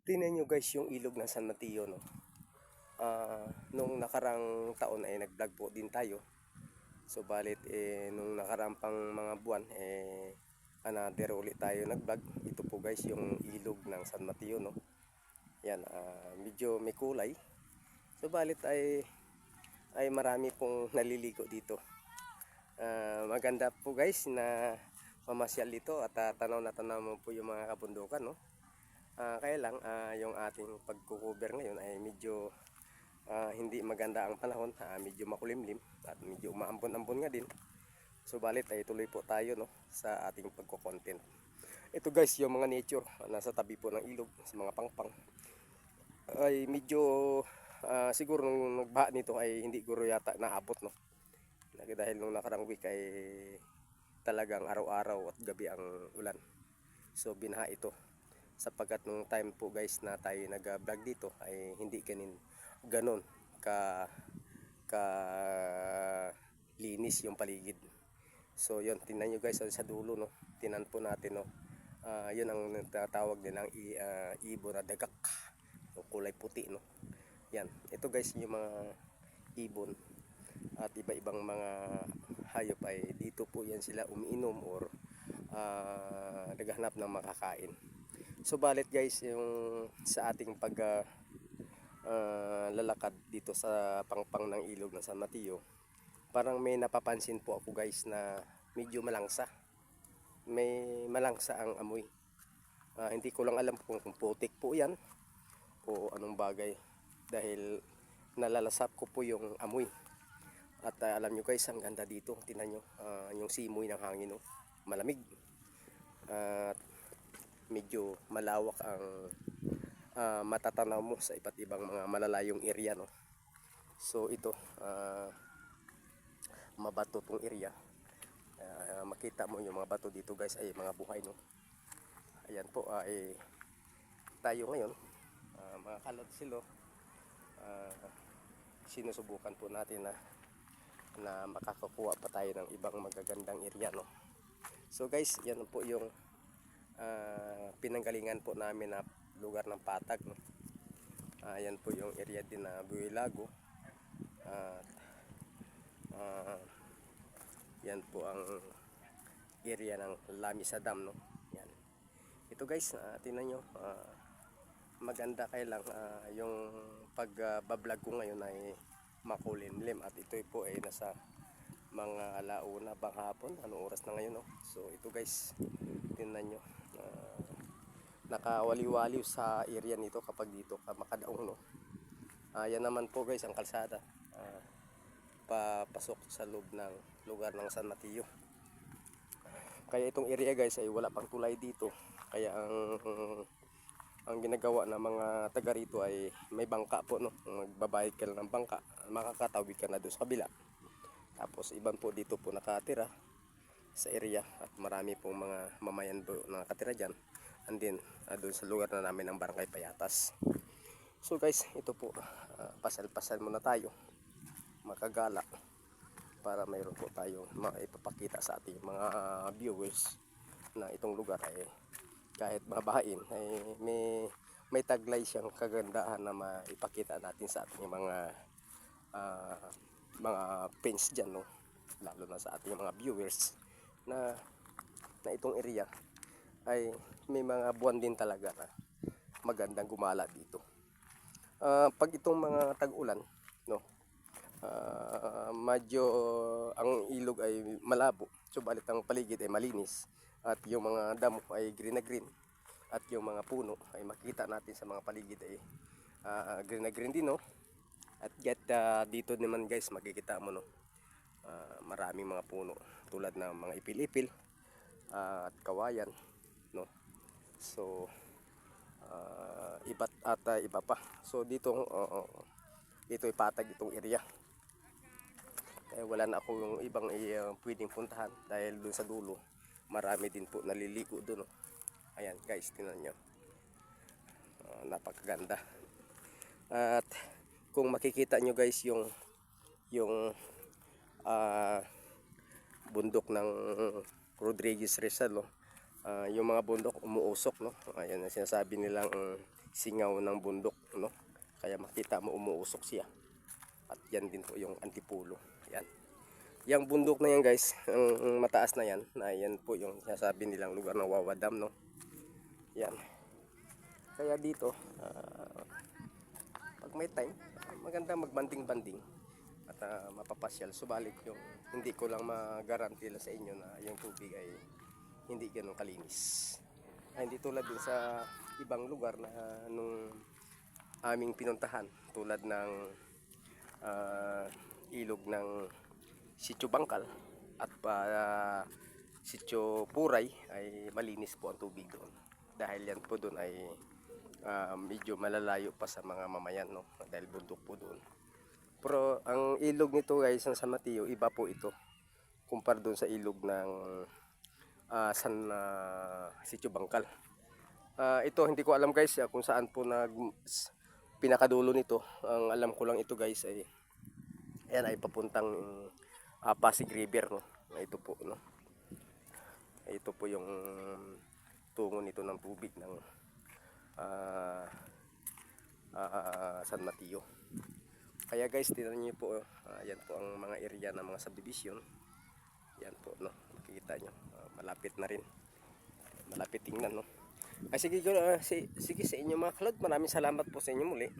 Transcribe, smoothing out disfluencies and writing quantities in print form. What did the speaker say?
Tingnan nyo guys yung ilog ng San Mateo, no? Nung nakarang taon ay nag-vlog po din tayo. So balit nung nakarang pang mga buwan another ulit tayo nag-vlog. Ito po guys yung ilog ng San Mateo, no? Yan, medyo may kulay. So balit ay marami pong naliligo dito. Maganda po guys na mamasyal dito at tanaw na tanaw mo po yung mga kabundukan, no? Kaya lang yung ating pagkukuber ngayon ay medyo hindi maganda ang panahon, medyo makulimlim at medyo maambon-ambon nga din. So balit ay tuloy po tayo, no, sa ating pagko-content. Ito guys yung mga nature nasa tabi po ng ilog, sa mga pangpang. Ay medyo siguro nung nagbaha nito ay hindi guro yata naabot, no. Dahil nung nakarang week ay talagang araw-araw at gabi ang ulan. So binaha ito. Sapagkat nung time po guys na tayo nag-vlog dito ay hindi ganon ka linis yung paligid. So yun, tingnan nyo guys sa dulo, no. Tingnan po natin, no. Yun ang tatawag nilang ibon na dagak, so, kulay puti, no. Yan, ito guys yung mga ibon at iba-ibang mga hayop ay dito po yan sila umiinom or naghahanap ng makakain. So balit guys yung sa ating lalakad dito sa pangpang ng ilog ng San Mateo, parang may napapansin po ako guys na medyo malangsa. May malangsa ang amoy. Hindi ko lang alam kung putik po yan o anong bagay, dahil nalalasap ko po yung amoy. At alam nyo guys, ang ganda dito. Tingnan nyo yung simoy ng hangin, no? Malamig. At medyo malawak ang matatanaw mo sa iba't ibang mga malalayong area, no. So ito mabato tong area. Makita mo yung mga bato dito guys ay mga buhay, no. Ayan po ay tayo ngayon mga kalodsilo, sinusubukan po natin na makakakuha pa tayo ng ibang magagandang area, no. So guys, yan po yung pinanggalingan po namin na lugar ng patag, no. Yan po yung area din na Builago. Yan po ang area ng Lamisa Dam, no. Yan. Ito guys, tingnan nyo, maganda kaya lang yung pagbablog ko ngayon ay makulimlim at ito po ay nasa mga alauna bang hapon, anong oras na ngayon, no. So ito guys, tingnan nyo, nakawaliwaliw sa area nito kapag dito ka makadaong, no. Yan naman po guys ang kalsada papasok sa loob ng lugar ng San Mateo. Kaya itong area guys ay wala pang tulay dito, kaya ang ginagawa ng mga taga rito ay may bangka po, no. Magbabayad ka lang ng bangka, makakatawid ka na doon sa kabila. Tapos iban po dito po nakatira sa area at marami pong mga mamayan po nakatira dyan. And then doon sa lugar na namin ng Barangay Payatas. So guys, ito po, pasal-pasal muna tayo, makagala, para mayroon po tayong maipapakita sa ating mga viewers na itong lugar ay kahit mabahain ay may taglay siyang kagandahan na maipakita natin sa ating mga fans dyan, no. Lalo na sa ating mga viewers na itong area ay may mga buwan din talaga na magandang gumala dito. Pag itong mga tag-ulan, no, medyo ang ilog ay malabo, subalit ang paligid ay malinis at yung mga damo ay green na green at yung mga puno ay makita natin sa mga paligid ay green na green din, no. At yet dito naman guys makikita mo, no, maraming mga puno tulad ng mga ipil-ipil at kawayan, no. So iba't at iba pa. So dito ay patag itong area. Kaya wala na akong ibang pwedeng puntahan dahil doon sa dulo marami din po naliligo doon, no. Ayan guys, tingnan nyo, napakaganda. At kung makikita nyo guys yung bundok ng Rodriguez Rizal, no, yung mga bundok umuusok, no? Ayan ang sinasabi nilang singaw ng bundok, no? Kaya makita mo umuusok siya. At yan din po yung Antipolo. Yan. Yang bundok na yan guys, ang mataas na yan, po yung sinasabi nilang lugar ng Wawa Dam, no? Yan. Kaya dito, pag may time, maganda magbanding-banding at mapapasyal. Subalit yung hindi ko lang magaranti sa inyo na yung tubig ay hindi ganun kalinis. Hindi tulad din sa ibang lugar na nung aming pinuntahan, tulad ng ilog ng Sitio Bangkal at Sitio Puray, ay malinis po ang tubig doon. Dahil yan po doon ay medyo malalayo pa sa mga mamayan, no? Dahil bundok po doon. Pero ang ilog nito guys ng San Mateo, iba po ito kumpara doon sa ilog ng Sitio Bangkal. Ito hindi ko alam guys kung saan po pinakadulo nito. Ang alam ko lang ito guys ay ayan, ay papuntang Pasig River, no? Ito po, no? Ito po yung tungo nito ng tubig ng San Mateo. Kaya guys, tingnan niyo po, yan po ang mga area ng mga subdivision. Yan po, no? Makikita nyo, malapit na rin. Malapit tingnan, no? Sige, sige sa inyo mga kalod, maraming salamat po sa inyo muli.